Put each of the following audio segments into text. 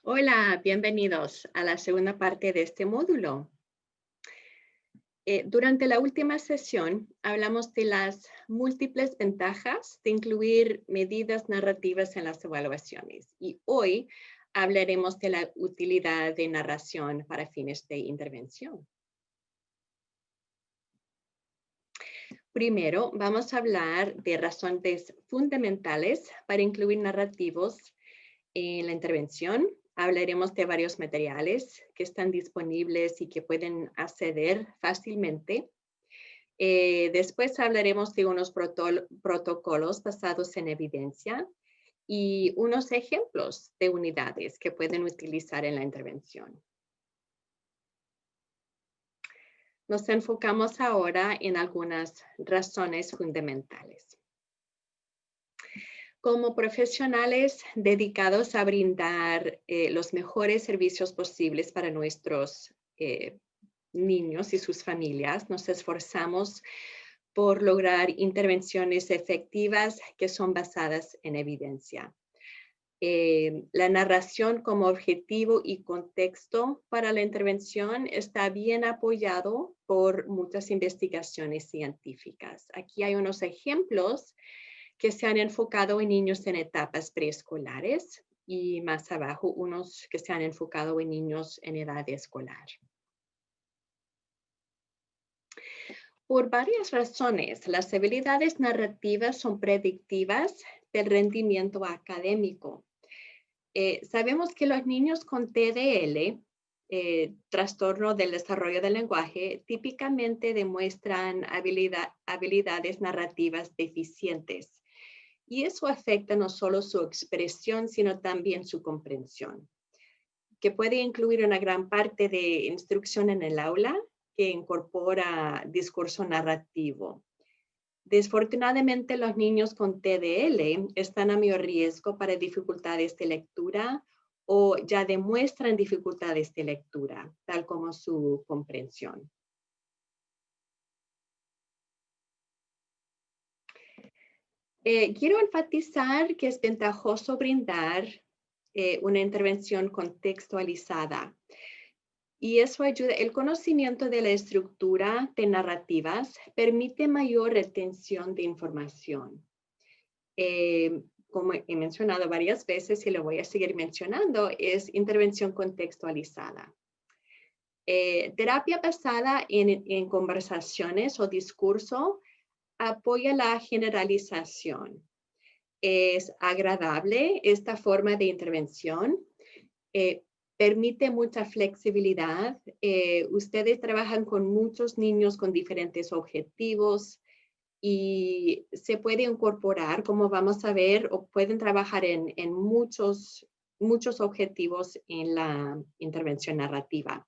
Hola, bienvenidos a la segunda parte de este módulo. Durante la última sesión hablamos de las múltiples ventajas de incluir medidas narrativas en las evaluaciones y hoy hablaremos de la utilidad de narración para fines de intervención. Primero, vamos a hablar de razones fundamentales para incluir narrativos en la intervención. Hablaremos de varios materiales que están disponibles y que pueden acceder fácilmente. Después hablaremos de unos protocolos basados en evidencia y unos ejemplos de unidades que pueden utilizar en la intervención. Nos enfocamos ahora en algunas razones fundamentales. Como profesionales dedicados a brindar los mejores servicios posibles para nuestros niños y sus familias, nos esforzamos por lograr intervenciones efectivas que son basadas en evidencia. La narración como objetivo y contexto para la intervención está bien apoyado por muchas investigaciones científicas. Aquí hay unos ejemplos que se han enfocado en niños en etapas preescolares y más abajo unos que se han enfocado en niños en edad escolar. Por varias razones, las habilidades narrativas son predictivas del rendimiento académico. Sabemos que los niños con TDL, trastorno del desarrollo del lenguaje, típicamente demuestran habilidades narrativas deficientes. Y eso afecta no solo su expresión, sino también su comprensión, que puede incluir una gran parte de instrucción en el aula que incorpora discurso narrativo. Desfortunadamente, los niños con TDL están a mayor riesgo para dificultades de lectura o ya demuestran dificultades de lectura, tal como su comprensión. Quiero enfatizar que es ventajoso brindar una intervención contextualizada. Y eso ayuda, el conocimiento de la estructura de narrativas permite mayor retención de información. Como he mencionado varias veces y lo voy a seguir mencionando, es intervención contextualizada. Terapia basada en conversaciones o discurso apoya la generalización. Es agradable esta forma de intervención. Permite mucha flexibilidad. Ustedes trabajan con muchos niños con diferentes objetivos y se puede incorporar, como vamos a ver, o pueden trabajar en muchos objetivos en la intervención narrativa.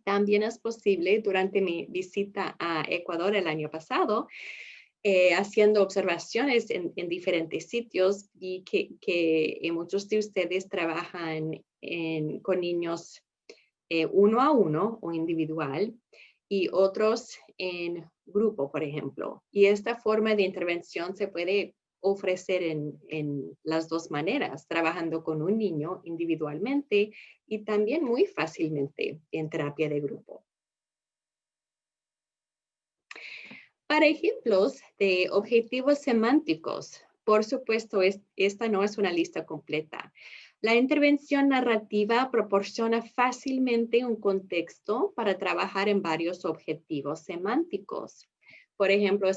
También es posible, durante mi visita a Ecuador el año pasado, haciendo observaciones en diferentes sitios y que muchos de ustedes trabajan con niños uno a uno o individual y otros en grupo, por ejemplo. Y esta forma de intervención se puede ofrecer en las dos maneras, trabajando con un niño individualmente y también muy fácilmente en terapia de grupo. Para ejemplos de objetivos semánticos, por supuesto, esta no es una lista completa. La intervención narrativa proporciona fácilmente un contexto para trabajar en varios objetivos semánticos. Por ejemplo,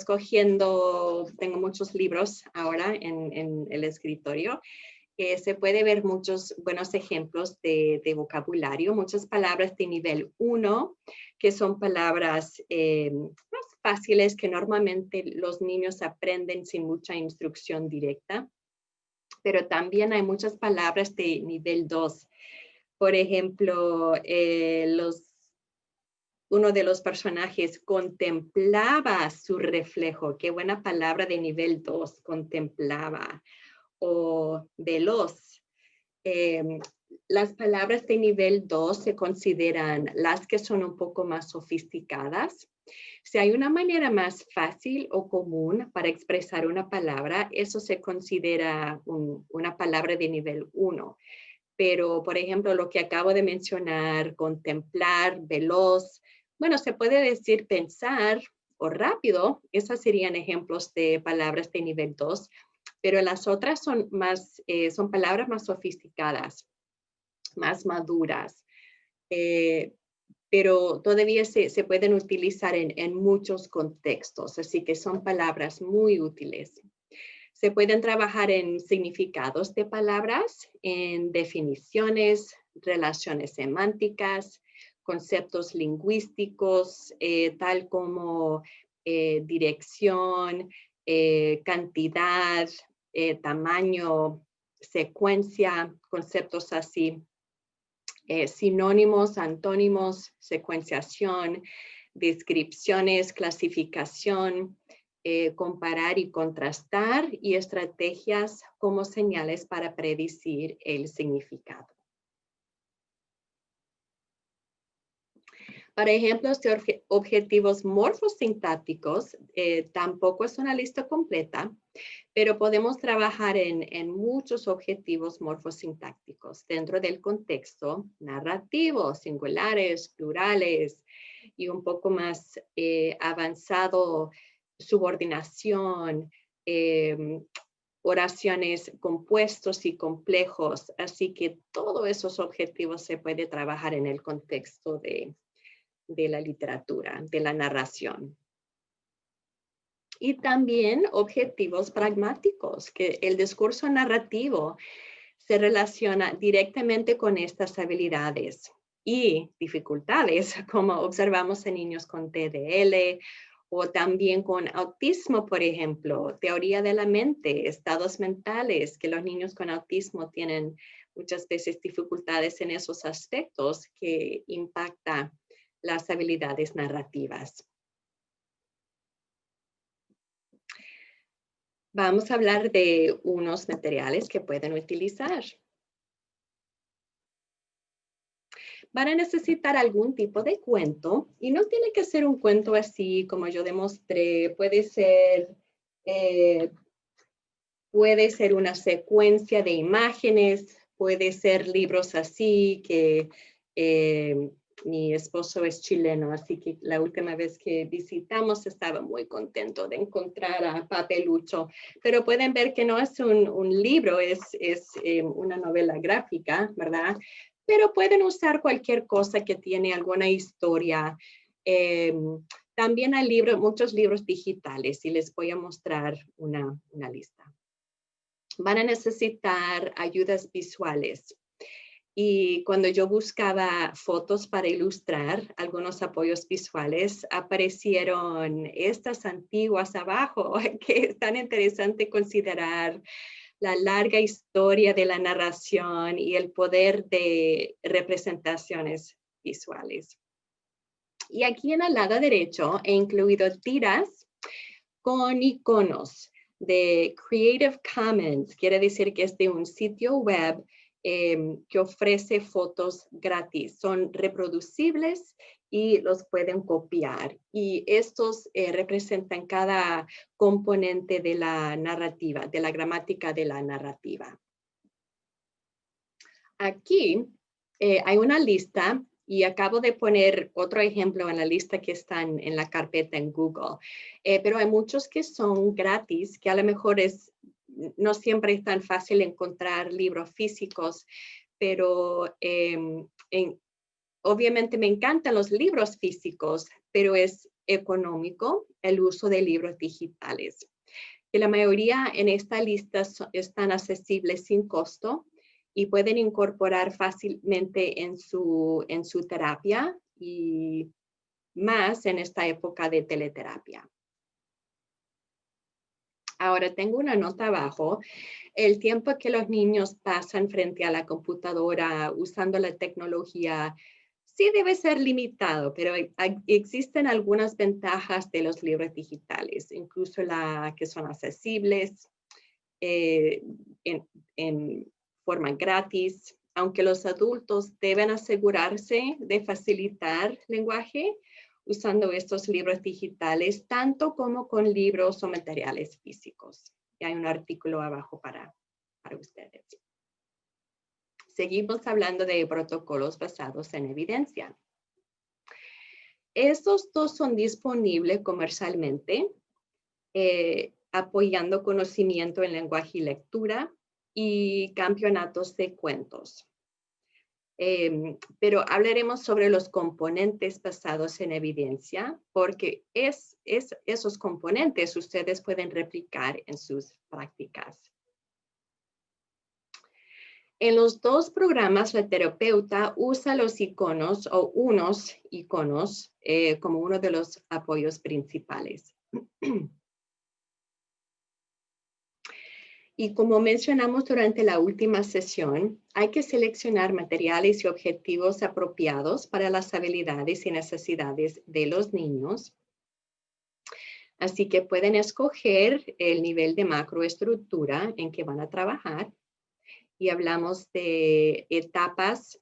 tengo muchos libros ahora en el escritorio, se puede ver muchos buenos ejemplos de vocabulario, muchas palabras de nivel 1, que son palabras más fáciles que normalmente los niños aprenden sin mucha instrucción directa, pero también hay muchas palabras de nivel 2. Por ejemplo, uno de los personajes contemplaba su reflejo. Qué buena palabra de nivel 2, contemplaba. O veloz. Las palabras de nivel 2 se consideran las que son un poco más sofisticadas. Si hay una manera más fácil o común para expresar una palabra, eso se considera una palabra de nivel 1. pero por ejemplo, lo que acabo de mencionar, contemplar, veloz, bueno, se puede decir pensar o rápido, esas serían ejemplos de palabras de nivel 2, pero las otras son son palabras más sofisticadas, más maduras, pero todavía se pueden utilizar en muchos contextos, así que son palabras muy útiles. Se pueden trabajar en significados de palabras, en definiciones, relaciones semánticas, conceptos lingüísticos, tal como dirección, cantidad, tamaño, secuencia, conceptos así. Sinónimos, antónimos, secuenciación, descripciones, clasificación, comparar y contrastar y estrategias como señales para predecir el significado. Para ejemplos de objetivos morfosintácticos, tampoco es una lista completa, pero podemos trabajar en muchos objetivos morfosintácticos dentro del contexto narrativo, singulares, plurales y un poco más avanzado, subordinación, oraciones compuestos y complejos. Así que todos esos objetivos se puede trabajar en el contexto de la literatura, de la narración. Y también objetivos pragmáticos, que el discurso narrativo se relaciona directamente con estas habilidades y dificultades, como observamos en niños con TDL o también con autismo, por ejemplo, teoría de la mente, estados mentales, que los niños con autismo tienen muchas veces dificultades en esos aspectos que impactan las habilidades narrativas. Vamos a hablar de unos materiales que pueden utilizar. Van a necesitar algún tipo de cuento y no tiene que ser un cuento así como yo demostré, puede ser una secuencia de imágenes, puede ser libros así que mi esposo es chileno, así que la última vez que visitamos estaba muy contento de encontrar a Papelucho, pero pueden ver que no es un libro, es una novela gráfica, ¿verdad? Pero pueden usar cualquier cosa que tiene alguna historia. También hay muchos libros digitales y les voy a mostrar una lista. Van a necesitar ayudas visuales. Y cuando yo buscaba fotos para ilustrar algunos apoyos visuales, aparecieron estas antiguas abajo, que es tan interesante considerar la larga historia de la narración y el poder de representaciones visuales. Y aquí en el lado derecho he incluido tiras con iconos de Creative Commons, quiere decir que es de un sitio web que ofrece fotos gratis. Son reproducibles y los pueden copiar. Y estos representan cada componente de la narrativa, de la gramática de la narrativa. Aquí hay una lista y acabo de poner otro ejemplo en la lista que están en la carpeta en Google. Pero hay muchos que son gratis, que a lo mejor no siempre es tan fácil encontrar libros físicos, pero obviamente me encantan los libros físicos, pero es económico el uso de libros digitales. Que la mayoría en esta lista están accesibles sin costo y pueden incorporar fácilmente en su terapia y más en esta época de teleterapia. Ahora tengo una nota abajo. El tiempo que los niños pasan frente a la computadora usando la tecnología sí debe ser limitado, pero existen algunas ventajas de los libros digitales, incluso que son accesibles en forma gratis, aunque los adultos deben asegurarse de facilitar lenguaje usando estos libros digitales, tanto como con libros o materiales físicos. Y hay un artículo abajo para ustedes. seguimos hablando de protocolos basados en evidencia. Estos dos son disponibles comercialmente, apoyando conocimiento en lenguaje y lectura y campeonatos de cuentos. Pero hablaremos sobre los componentes basados en evidencia, porque esos componentes ustedes pueden replicar en sus prácticas. En los dos programas, la terapeuta usa los iconos o unos iconos como uno de los apoyos principales. Y como mencionamos durante la última sesión, hay que seleccionar materiales y objetivos apropiados para las habilidades y necesidades de los niños. Así que pueden escoger el nivel de macroestructura en que van a trabajar. Y hablamos de etapas,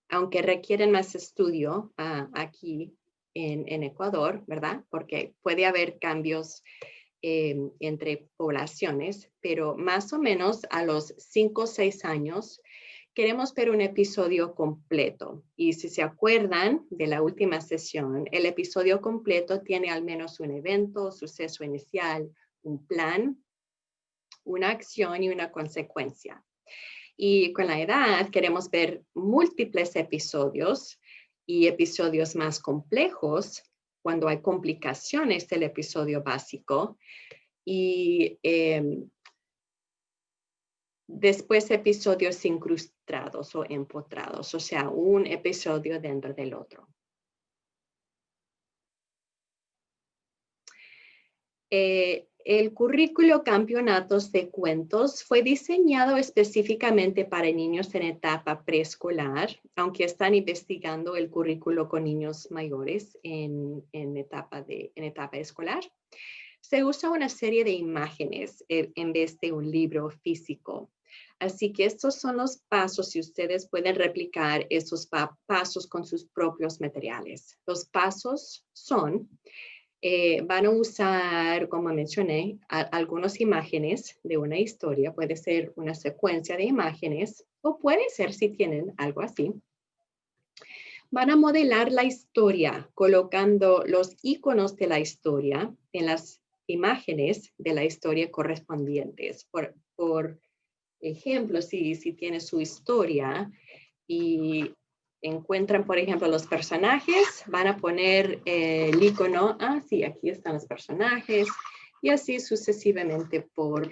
aunque requieren más estudio aquí en Ecuador, ¿verdad? Porque puede haber cambios entre poblaciones, pero más o menos a los 5 o 6 años queremos ver un episodio completo. Y si se acuerdan de la última sesión, el episodio completo tiene al menos un evento, suceso inicial, un plan, una acción y una consecuencia. Y con la edad queremos ver múltiples episodios y episodios más complejos cuando hay complicaciones del episodio básico y después episodios incrustados o empotrados, o sea, un episodio dentro del otro. El currículo Campeonatos de Cuentos fue diseñado específicamente para niños en etapa preescolar, aunque están investigando el currículo con niños mayores en etapa escolar. Se usa una serie de imágenes en vez de un libro físico. Así que estos son los pasos y ustedes pueden replicar esos pasos con sus propios materiales. Los pasos son... van a usar, como mencioné, algunas imágenes de una historia. Puede ser una secuencia de imágenes o puede ser si tienen algo así. Van a modelar la historia colocando los iconos de la historia en las imágenes de la historia correspondientes. Por ejemplo, si tiene su historia y encuentran, por ejemplo, los personajes, van a poner el icono, sí, aquí están los personajes, y así sucesivamente por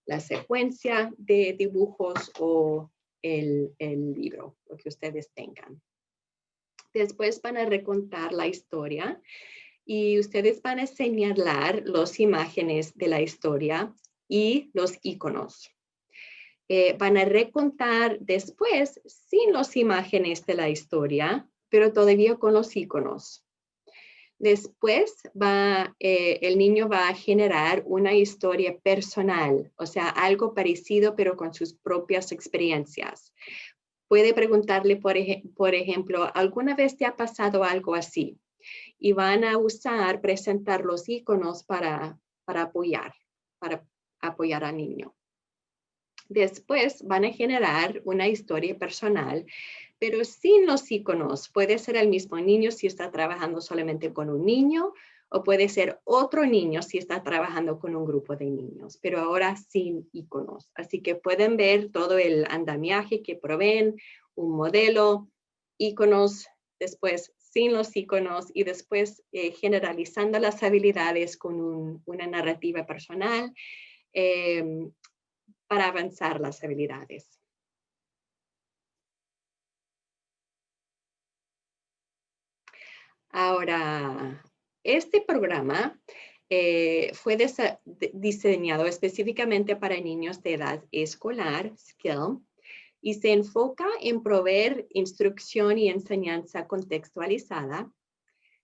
la secuencia de dibujos o el libro, lo que ustedes tengan. Después van a recontar la historia y ustedes van a señalar las imágenes de la historia y los iconos. Van a recontar después sin las imágenes de la historia, pero todavía con los iconos. Después el niño va a generar una historia personal, o sea, algo parecido pero con sus propias experiencias. Puede preguntarle, por ejemplo, ¿alguna vez te ha pasado algo así? Y van a presentar los iconos para apoyar al niño. Después van a generar una historia personal, pero sin los iconos. Puede ser el mismo niño si está trabajando solamente con un niño o puede ser otro niño si está trabajando con un grupo de niños, pero ahora sin iconos. Así que pueden ver todo el andamiaje que proveen, un modelo, iconos, después sin los iconos y después generalizando las habilidades con una narrativa personal. Para avanzar las habilidades. Ahora, este programa fue diseñado específicamente para niños de edad escolar, Skill, y se enfoca en proveer instrucción y enseñanza contextualizada.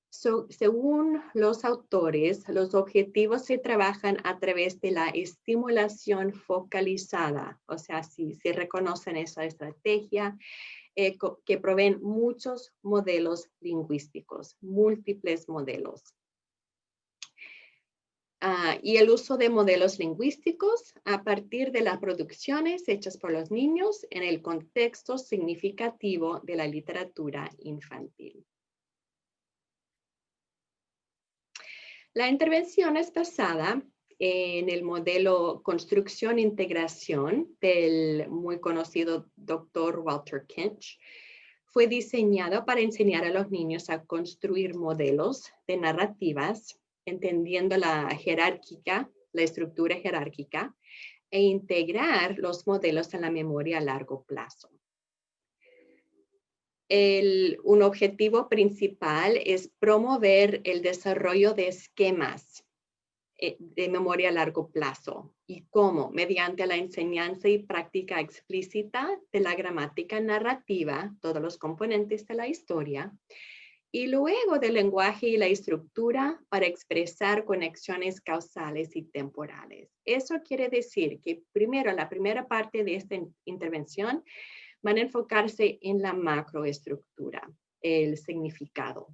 Según los autores, los objetivos se trabajan a través de la estimulación focalizada, o sea, si reconocen esa estrategia, que proveen muchos modelos lingüísticos, múltiples modelos. y el uso de modelos lingüísticos a partir de las producciones hechas por los niños en el contexto significativo de la literatura infantil. La intervención es basada en el modelo construcción-integración del muy conocido Dr. Walter Kinch. Fue diseñado para enseñar a los niños a construir modelos de narrativas, entendiendo la estructura jerárquica, e integrar los modelos en la memoria a largo plazo. Un objetivo principal es promover el desarrollo de esquemas de memoria a largo plazo. ¿Y cómo? Mediante la enseñanza y práctica explícita de la gramática narrativa, todos los componentes de la historia, y luego del lenguaje y la estructura para expresar conexiones causales y temporales. Eso quiere decir que primero, la primera parte de esta intervención van a enfocarse en la macroestructura, el significado.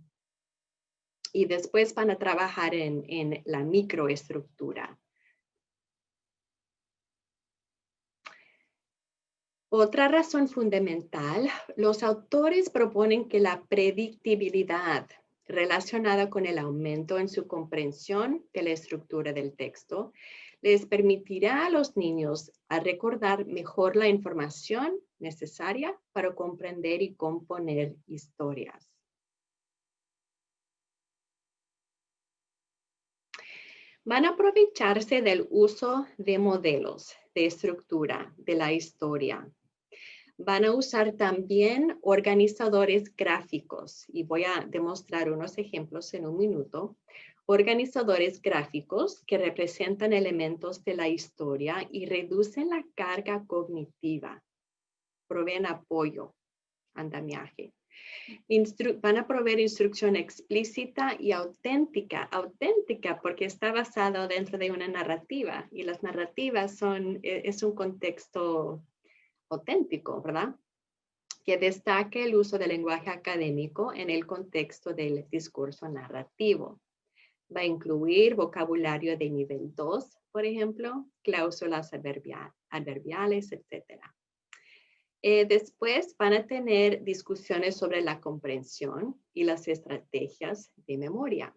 Y después van a trabajar en la microestructura. Otra razón fundamental, los autores proponen que la predictibilidad relacionada con el aumento en su comprensión de la estructura del texto les permitirá a los niños a recordar mejor la información necesaria para comprender y componer historias. Van a aprovecharse del uso de modelos de estructura de la historia. Van a usar también organizadores gráficos y voy a demostrar unos ejemplos en un minuto. Organizadores gráficos que representan elementos de la historia y reducen la carga cognitiva, proveen apoyo, andamiaje. Van a proveer instrucción explícita y auténtica porque está basado dentro de una narrativa y las narrativas es un contexto auténtico, ¿verdad? Que destaque el uso del lenguaje académico en el contexto del discurso narrativo. Va a incluir vocabulario de nivel 2, por ejemplo, cláusulas adverbiales, etc. Después van a tener discusiones sobre la comprensión y las estrategias de memoria.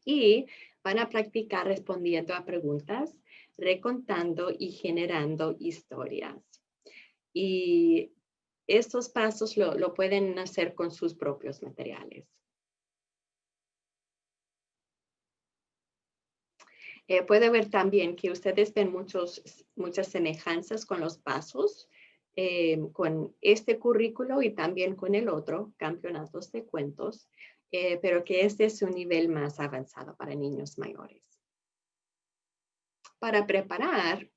Y van a practicar respondiendo a preguntas, recontando y generando historias. Y estos pasos lo pueden hacer con sus propios materiales. Puede ver también que ustedes ven muchas semejanzas con los pasos, con este currículo y también con el otro, campeonatos de cuentos, pero que este es un nivel más avanzado para niños mayores. Para preparar,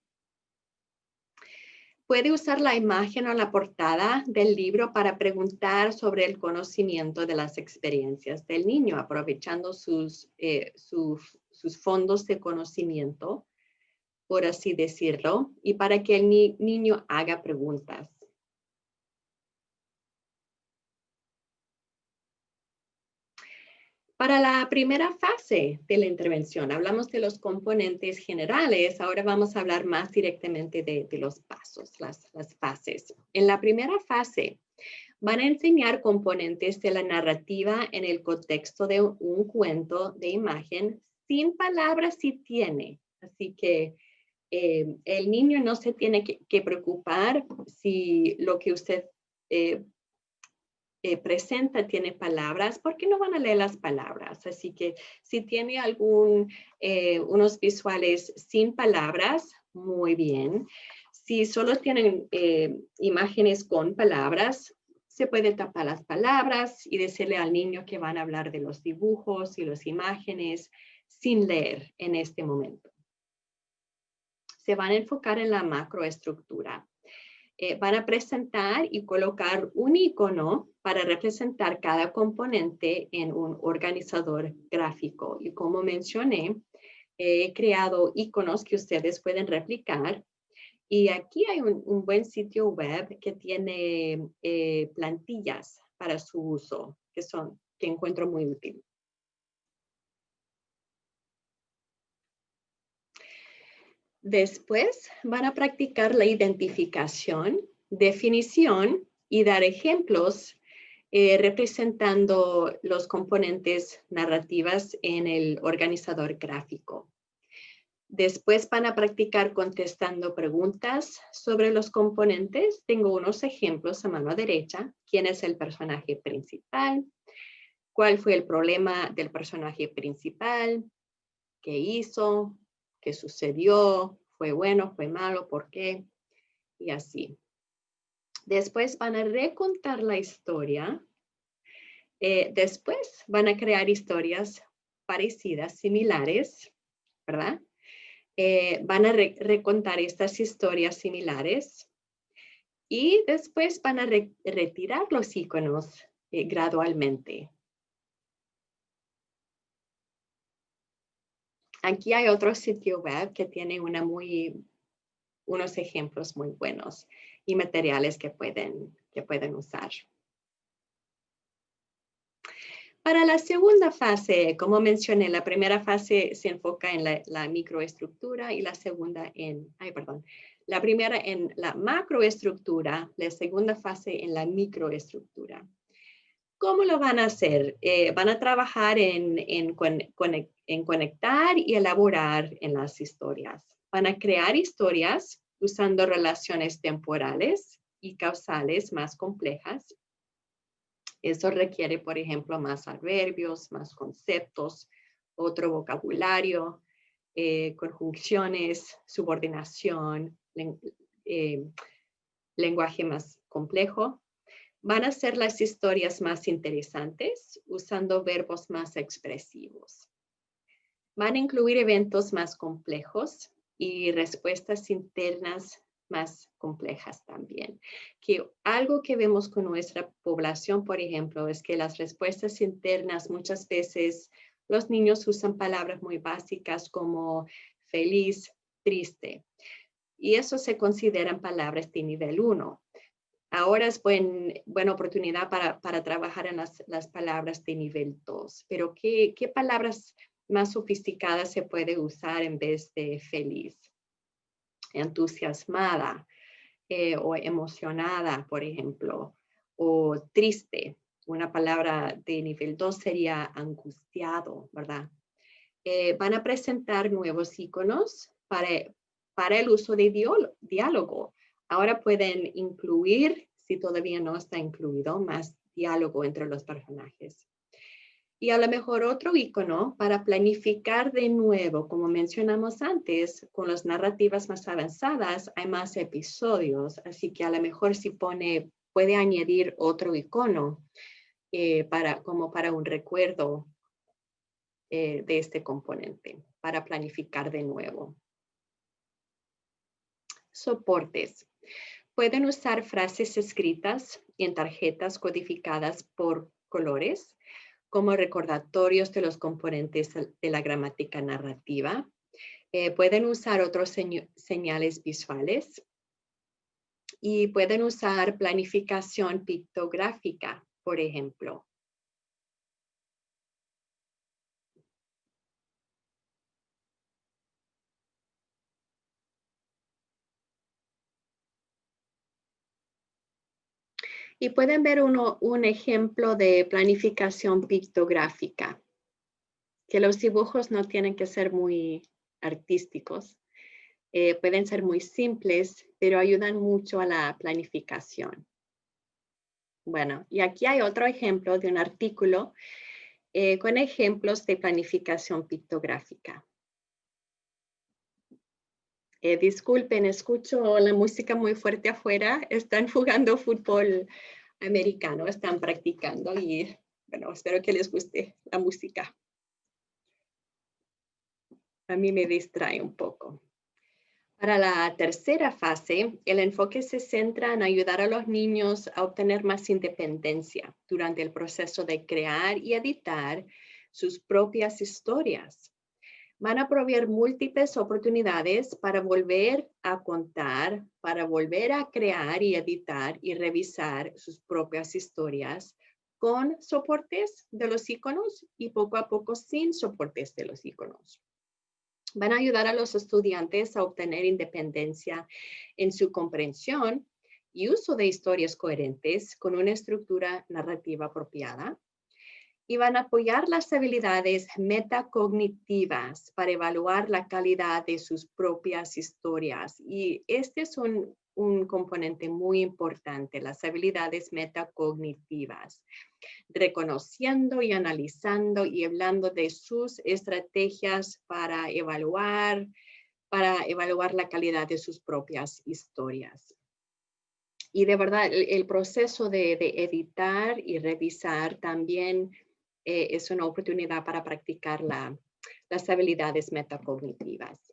puede usar la imagen o la portada del libro para preguntar sobre el conocimiento de las experiencias del niño, aprovechando sus fondos de conocimiento, por así decirlo, y para que el niño haga preguntas. Para la primera fase de la intervención, hablamos de los componentes generales, ahora vamos a hablar más directamente de los pasos, las fases. En la primera fase, van a enseñar componentes de la narrativa en el contexto de un cuento de imagen, sin palabras si tiene. Así que el niño no se tiene que preocupar si lo que usted presenta tiene palabras, porque no van a leer las palabras. Así que si tiene unos visuales sin palabras, muy bien. Si solo tienen imágenes con palabras, se puede tapar las palabras y decirle al niño que van a hablar de los dibujos y las imágenes sin leer en este momento. Se van a enfocar en la macroestructura. Van a presentar y colocar un icono para representar cada componente en un organizador gráfico. Y como mencioné, he creado iconos que ustedes pueden replicar. Y aquí hay un buen sitio web que tiene plantillas para su uso, que encuentro muy útil. Después van a practicar la identificación, definición y dar ejemplos representando los componentes narrativas en el organizador gráfico. Después van a practicar contestando preguntas sobre los componentes. Tengo unos ejemplos a mano derecha. ¿Quién es el personaje principal? ¿Cuál fue el problema del personaje principal? ¿Qué hizo? ¿Qué sucedió? ¿Fue bueno? ¿Fue malo? ¿Por qué? Y así. Después van a recontar la historia. Después van a crear historias parecidas, similares, ¿verdad? Van a recontar estas historias similares y después van a retirar los iconos gradualmente. Aquí hay otro sitio web que tiene unos ejemplos muy buenos y materiales que pueden usar. Para la segunda fase, como mencioné, la primera fase se enfoca en la microestructura y la segunda la primera en la macroestructura, la segunda fase en la microestructura. ¿Cómo lo van a hacer? Van a trabajar en conectar y elaborar en las historias. Van a crear historias usando relaciones temporales y causales más complejas. Eso requiere, por ejemplo, más adverbios, más conceptos, otro vocabulario, conjunciones, subordinación, lenguaje más complejo. Van a hacer las historias más interesantes usando verbos más expresivos. Van a incluir eventos más complejos y respuestas internas más complejas también. Algo que vemos con nuestra población, por ejemplo, es que las respuestas internas muchas veces los niños usan palabras muy básicas como feliz, triste. Y eso se consideran palabras de nivel 1. Ahora es buena oportunidad para trabajar en las palabras de nivel 2. Pero ¿qué palabras más sofisticadas se puede usar en vez de feliz? Entusiasmada o emocionada, por ejemplo, o triste. Una palabra de nivel 2 sería angustiado, ¿verdad? Van a presentar nuevos iconos para el uso de diálogo. Ahora pueden incluir, si todavía no está incluido, más diálogo entre los personajes. Y a lo mejor otro icono para planificar de nuevo, como mencionamos antes, con las narrativas más avanzadas hay más episodios, así que a lo mejor si puede añadir otro icono como para un recuerdo de este componente, para planificar de nuevo. Soportes. Pueden usar frases escritas en tarjetas codificadas por colores, como recordatorios de los componentes de la gramática narrativa. Pueden usar otros señales visuales y pueden usar planificación pictográfica, por ejemplo. Y pueden ver un ejemplo de planificación pictográfica, que los dibujos no tienen que ser muy artísticos, pueden ser muy simples, pero ayudan mucho a la planificación. Bueno, y aquí hay otro ejemplo de un artículo con ejemplos de planificación pictográfica. Disculpen, escucho la música muy fuerte afuera. Están jugando fútbol americano, están practicando y bueno, espero que les guste la música. A mí me distrae un poco. Para la tercera fase, el enfoque se centra en ayudar a los niños a obtener más independencia durante el proceso de crear y editar sus propias historias. Van a proveer múltiples oportunidades para volver a contar, para volver a crear y editar y revisar sus propias historias con soportes de los iconos y poco a poco sin soportes de los iconos. van a ayudar a los estudiantes a obtener independencia en su comprensión y uso de historias coherentes con una estructura narrativa apropiada. Y van a apoyar las habilidades metacognitivas para evaluar la calidad de sus propias historias. Y este es un componente muy importante, las habilidades metacognitivas, reconociendo y analizando y hablando de sus estrategias para evaluar la calidad de sus propias historias. Y de verdad, el proceso de editar y revisar también es una oportunidad para practicar las habilidades metacognitivas.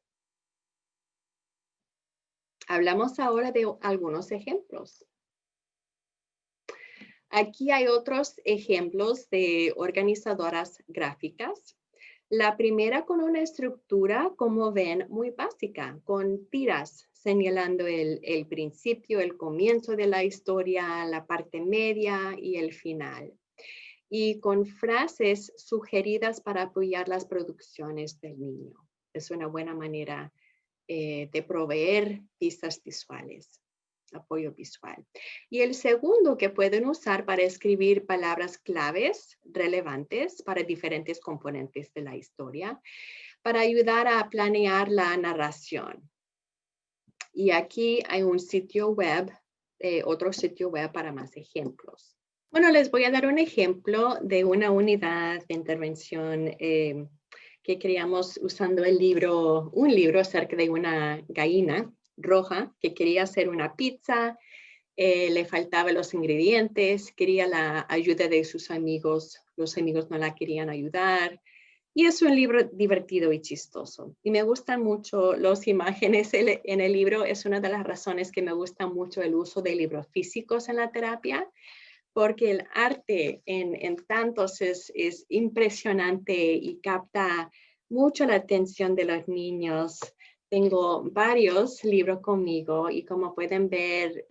Hablamos ahora de algunos ejemplos. Aquí hay otros ejemplos de organizadoras gráficas. La primera con una estructura, como ven, muy básica, con tiras señalando el principio, el comienzo de la historia, la parte media y el final. Y con frases sugeridas para apoyar las producciones del niño. Es una buena manera de proveer pistas visuales, apoyo visual. Y el segundo que pueden usar para escribir palabras claves relevantes para diferentes componentes de la historia, para ayudar a planear la narración. Y aquí hay un sitio web, otro sitio web para más ejemplos. Bueno, les voy a dar un ejemplo de una unidad de intervención que creamos usando un libro acerca de una gallina roja que quería hacer una pizza, le faltaban los ingredientes, quería la ayuda de sus amigos, los amigos no la querían ayudar. Y es un libro divertido y chistoso. Y me gustan mucho las imágenes en el libro. Es una de las razones que me gusta mucho el uso de libros físicos en la terapia, porque el arte en tantos es impresionante y capta mucho la atención de los niños. Tengo varios libros conmigo y como pueden ver,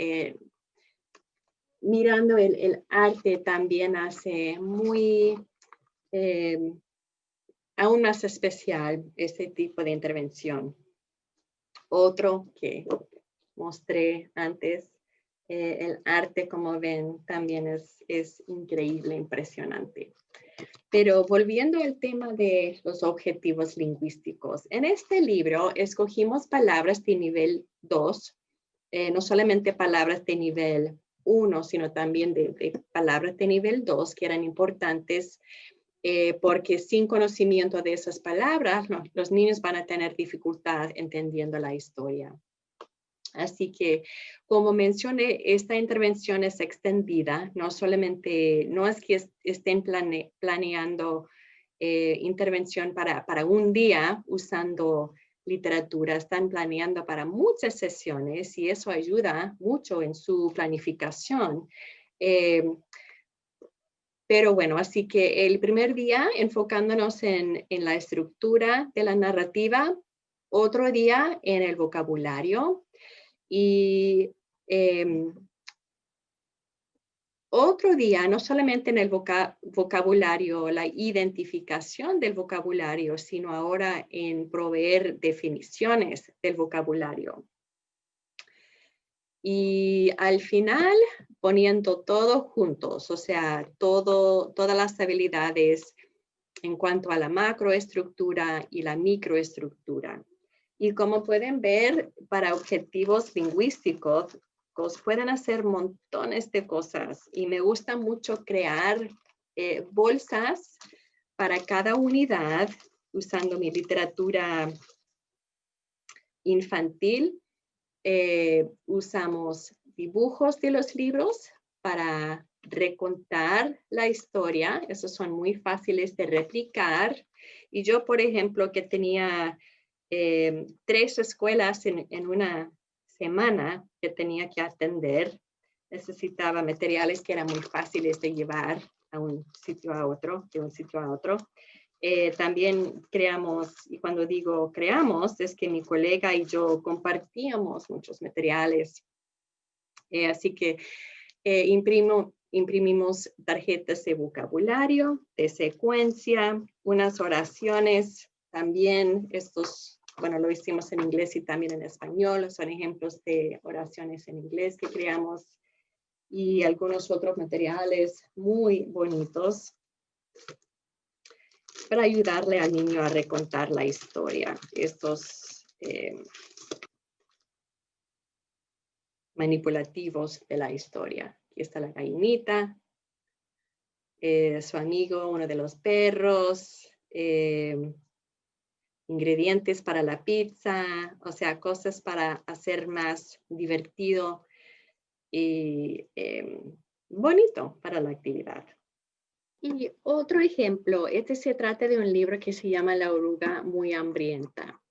mirando el arte también hace muy, aún más especial este tipo de intervención. Otro que mostré antes, el arte, como ven, también es increíble, impresionante. Pero volviendo al tema de los objetivos lingüísticos, en este libro escogimos palabras de nivel 2, no solamente palabras de nivel 1, sino también de palabras de nivel 2 que eran importantes porque sin conocimiento de esas palabras, los niños van a tener dificultad entendiendo la historia. Así que, como mencioné, esta intervención es extendida, no es que estén planeando intervención para un día usando literatura, están planeando para muchas sesiones y eso ayuda mucho en su planificación. Pero bueno, así que el primer día enfocándonos en la estructura de la narrativa, otro día en el vocabulario y otro día no solamente en el vocabulario, la identificación del vocabulario, sino ahora en proveer definiciones del vocabulario. Y al final, poniendo todo juntos, o sea, todas las habilidades en cuanto a la macroestructura y la microestructura. Y como pueden ver, para objetivos lingüísticos, pueden hacer montones de cosas. Y me gusta mucho crear bolsas para cada unidad usando mi literatura infantil. Usamos dibujos de los libros para recontar la historia. Esos son muy fáciles de replicar. Y yo, por ejemplo, que tenía 3 escuelas en una semana que tenía que atender, necesitaba materiales que eran muy fáciles de llevar a un sitio a otro, de un sitio a otro. También creamos, y cuando digo creamos, es que mi colega y yo compartíamos muchos materiales. Así que imprimimos tarjetas de vocabulario, de secuencia, unas oraciones, también estos bueno, lo hicimos en inglés y también en español. Son ejemplos de oraciones en inglés que creamos y algunos otros materiales muy bonitos para ayudarle al niño a recontar la historia. Estos manipulativos de la historia. Aquí está la gallinita, su amigo, uno de los perros, ingredientes para la pizza, o sea, cosas para hacer más divertido y bonito para la actividad. Y otro ejemplo, este se trata de un libro que se llama La oruga muy hambrienta.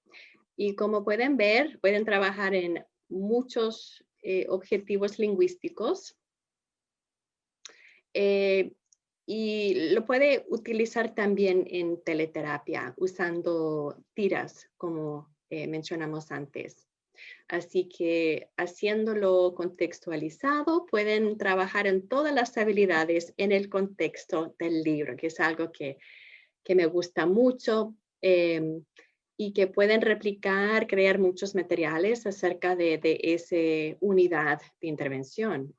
Y como pueden ver, pueden trabajar en muchos objetivos lingüísticos. Y lo puede utilizar también en teleterapia usando tiras, como mencionamos antes. Así que haciéndolo contextualizado, pueden trabajar en todas las habilidades en el contexto del libro, que es algo que me gusta mucho y que pueden replicar, crear muchos materiales acerca de esa unidad de intervención.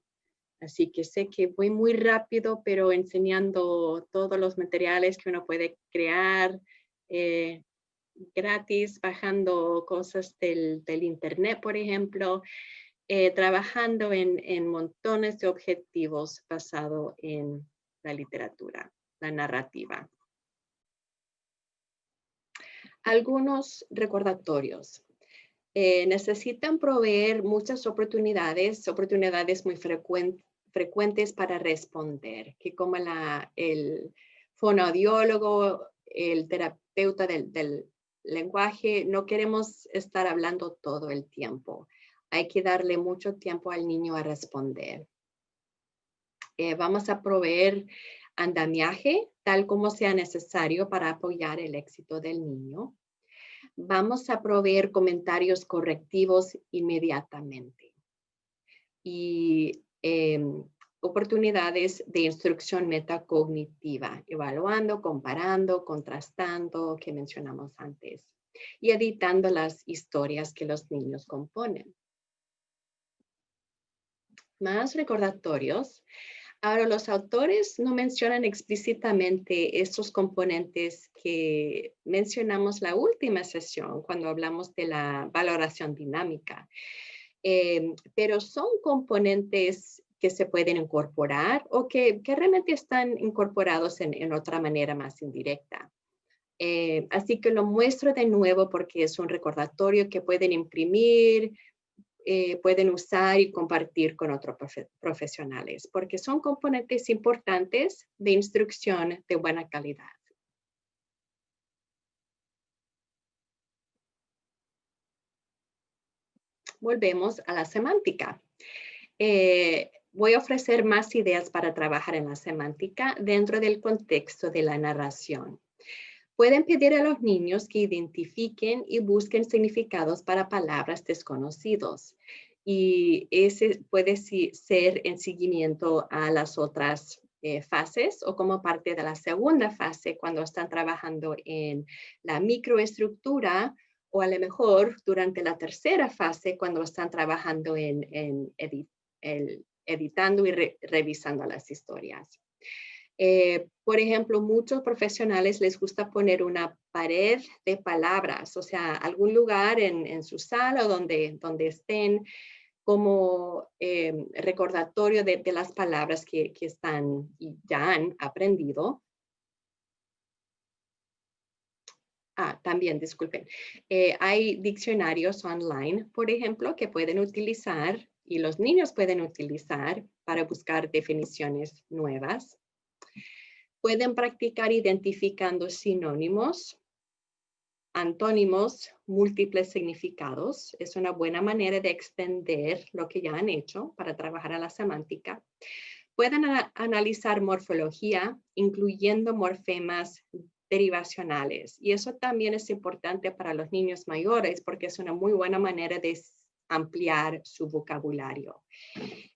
Así que sé que voy muy rápido, pero enseñando todos los materiales que uno puede crear gratis, bajando cosas del internet, por ejemplo, trabajando en montones de objetivos basado en la literatura, la narrativa. Algunos recordatorios. Necesitan proveer muchas oportunidades muy frecuentes para responder, que como el fonoaudiólogo, el terapeuta del lenguaje, no queremos estar hablando todo el tiempo. Hay que darle mucho tiempo al niño a responder. Vamos a proveer andamiaje, tal como sea necesario para apoyar el éxito del niño. Vamos a proveer comentarios correctivos inmediatamente. Y oportunidades de instrucción metacognitiva, evaluando, comparando, contrastando, que mencionamos antes, y editando las historias que los niños componen. Más recordatorios. Ahora, los autores no mencionan explícitamente estos componentes que mencionamos la última sesión cuando hablamos de la valoración dinámica, pero son componentes que se pueden incorporar o que realmente están incorporados en otra manera más indirecta. Así que lo muestro de nuevo porque es un recordatorio que pueden imprimir, pueden usar y compartir con otros profesionales, porque son componentes importantes de instrucción de buena calidad. Volvemos a la semántica. Voy a ofrecer más ideas para trabajar en la semántica dentro del contexto de la narración. Pueden pedir a los niños que identifiquen y busquen significados para palabras desconocidos. Y ese puede ser en seguimiento a las otras fases o como parte de la segunda fase cuando están trabajando en la microestructura o a lo mejor durante la tercera fase cuando están trabajando en editando y revisando las historias. Por ejemplo, muchos profesionales les gusta poner una pared de palabras, o sea, algún lugar en su sala o donde estén como recordatorio de las palabras que están y ya han aprendido. También, disculpen. Hay diccionarios online, por ejemplo, que pueden utilizar y los niños pueden utilizar para buscar definiciones nuevas. Pueden practicar identificando sinónimos, antónimos, múltiples significados. Es una buena manera de extender lo que ya han hecho para trabajar a la semántica. Pueden analizar morfología, incluyendo morfemas derivacionales. Y eso también es importante para los niños mayores porque es una muy buena manera de ampliar su vocabulario.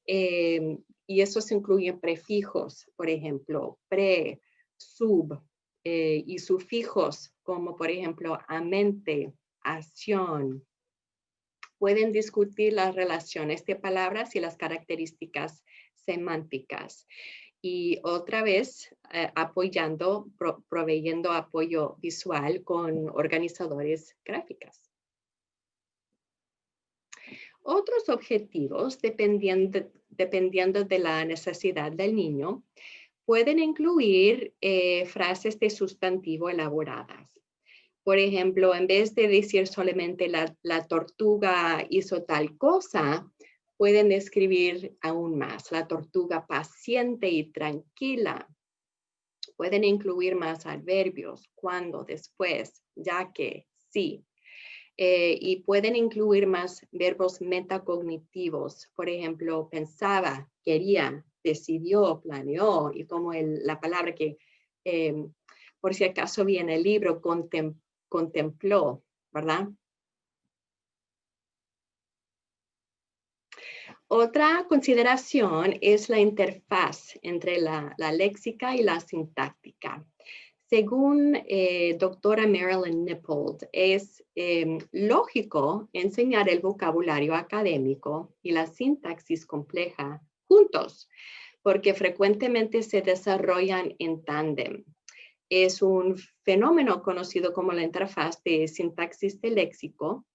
Y eso se incluye prefijos, por ejemplo, pre, sub, y sufijos, como por ejemplo amente, acción. Pueden discutir las relaciones de palabras y las características semánticas. Y otra vez, proveyendo apoyo visual con organizadores gráficos. Otros objetivos, dependiendo de la necesidad del niño, pueden incluir frases de sustantivo elaboradas. Por ejemplo, en vez de decir solamente la tortuga hizo tal cosa, pueden escribir aún más. La tortuga paciente y tranquila. Pueden incluir más adverbios, cuando, después, ya que, sí. Y pueden incluir más verbos metacognitivos. Por ejemplo, pensaba, quería, decidió, planeó, y como la palabra que, por si acaso vi en el libro, contempló, ¿verdad? Otra consideración es la interfaz entre la léxica y la sintáctica. Según doctora Marilyn Nippold, es lógico enseñar el vocabulario académico y la sintaxis compleja juntos, porque frecuentemente se desarrollan en tándem. Es un fenómeno conocido como la interfaz de sintaxis del léxico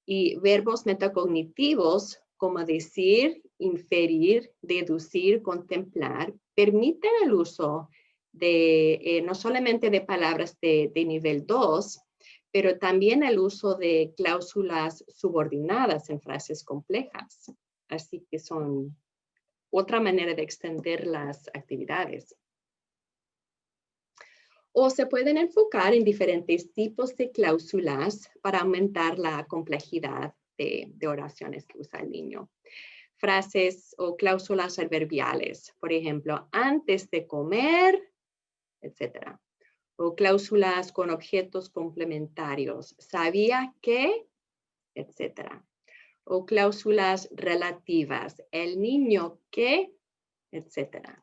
y verbos metacognitivos como decir, inferir, deducir, contemplar, permiten el uso de no solamente de palabras de nivel 2, pero también el uso de cláusulas subordinadas en frases complejas. Así que son otra manera de extender las actividades. O se pueden enfocar en diferentes tipos de cláusulas para aumentar la complejidad de oraciones que usa el niño. Frases o cláusulas adverbiales, por ejemplo, antes de comer, etc. O cláusulas con objetos complementarios, sabía que, etc. O cláusulas relativas, el niño que, etc.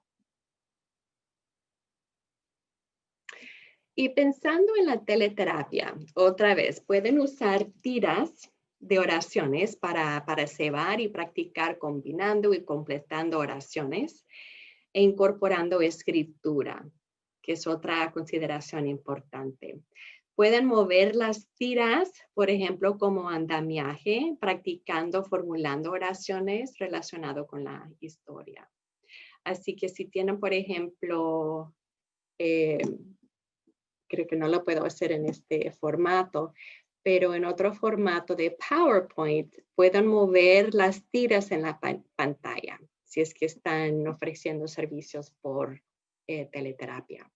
Y pensando en la teleterapia, otra vez, pueden usar tiras de oraciones para cebar y practicar combinando y completando oraciones e incorporando escritura, que es otra consideración importante. Pueden mover las tiras, por ejemplo, como andamiaje, practicando, formulando oraciones relacionadas con la historia. Así que si tienen, por ejemplo, creo que no lo puedo hacer en este formato, pero en otro formato de PowerPoint pueden mover las tiras en la pantalla si es que están ofreciendo servicios por teleterapia.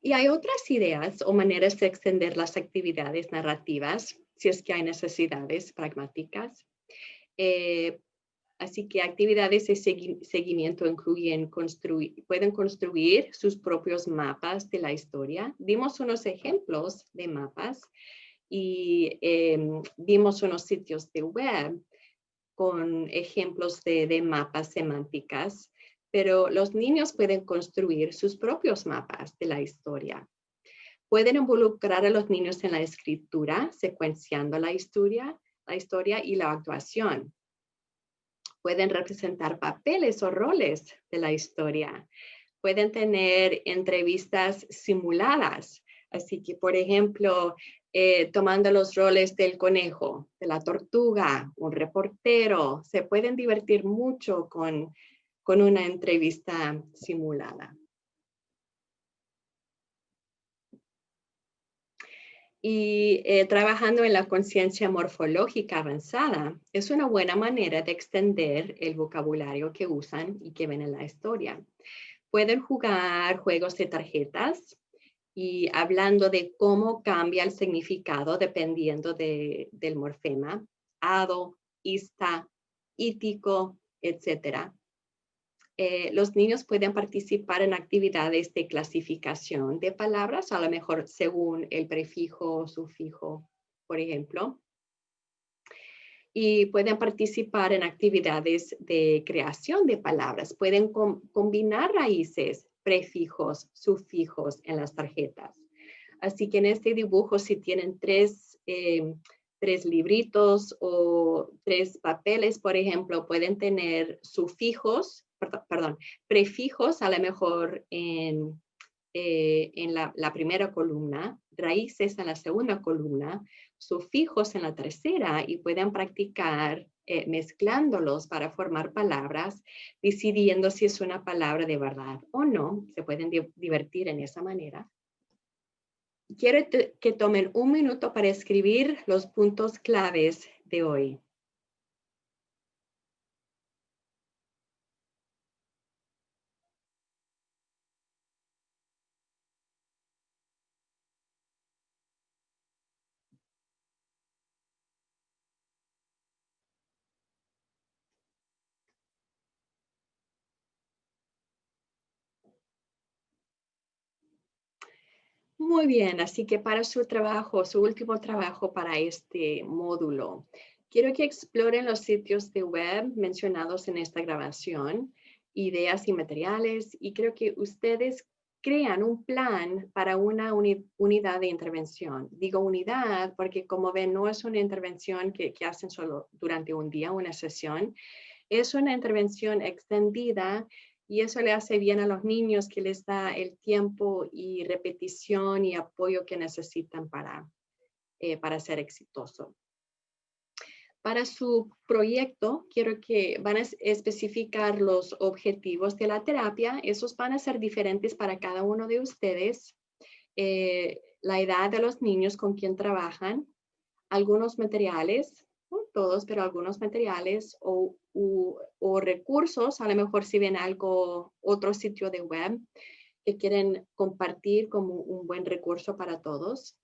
Y hay otras ideas o maneras de extender las actividades narrativas si es que hay necesidades pragmáticas. Así que actividades de seguimiento incluyen pueden construir sus propios mapas de la historia. Dimos unos ejemplos de mapas y vimos unos sitios de web con ejemplos de mapas semánticas, pero los niños pueden construir sus propios mapas de la historia. Pueden involucrar a los niños en la escritura, secuenciando la historia y la actuación. Pueden representar papeles o roles de la historia. Pueden tener entrevistas simuladas. Así que, por ejemplo, tomando los roles del conejo, de la tortuga, un reportero, se pueden divertir mucho con una entrevista simulada. Y trabajando en la conciencia morfológica avanzada es una buena manera de extender el vocabulario que usan y que ven en la historia. Pueden jugar juegos de tarjetas y hablando de cómo cambia el significado dependiendo del morfema, ado, ista, ítico, etc. Los niños pueden participar en actividades de clasificación de palabras, a lo mejor según el prefijo o sufijo, por ejemplo. Y pueden participar en actividades de creación de palabras. Pueden combinar raíces, prefijos, sufijos en las tarjetas. Así que en este dibujo, si tienen tres libritos o 3 papeles, por ejemplo, pueden tener sufijos, prefijos a lo mejor en la primera columna, raíces en la segunda columna, sufijos en la tercera y pueden practicar mezclándolos para formar palabras, decidiendo si es una palabra de verdad o no. Se pueden divertir en esa manera. Quiero que tomen un minuto para escribir los puntos claves de hoy. Muy bien, así que para su trabajo, su último trabajo para este módulo, quiero que exploren los sitios de web mencionados en esta grabación, ideas y materiales, y creo que ustedes crean un plan para una unidad de intervención. Digo unidad porque, como ven, no es una intervención que hacen solo durante un día, una sesión. Es una intervención extendida y eso le hace bien a los niños, que les da el tiempo y repetición y apoyo que necesitan para ser exitoso. Para su proyecto, quiero que van a especificar los objetivos de la terapia. Esos van a ser diferentes para cada uno de ustedes. La edad de los niños con quien trabajan, algunos materiales, no todos, pero algunos materiales o recursos, a lo mejor si ven algo, otro sitio de web que quieren compartir como un buen recurso para todos.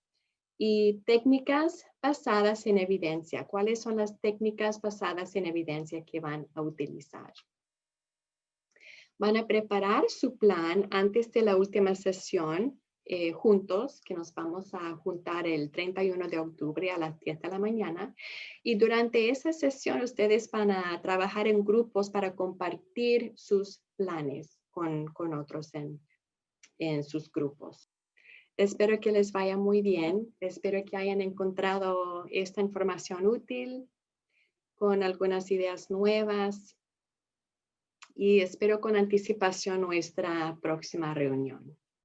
Y técnicas basadas en evidencia. ¿Cuáles son las técnicas basadas en evidencia que van a utilizar? Van a preparar su plan antes de la última sesión juntos, que nos vamos a juntar el 31 de octubre a las 10 de la mañana. Y durante esa sesión ustedes van a trabajar en grupos para compartir sus planes con otros en sus grupos. Espero que les vaya muy bien. Espero que hayan encontrado esta información útil con algunas ideas nuevas y espero con anticipación nuestra próxima reunión.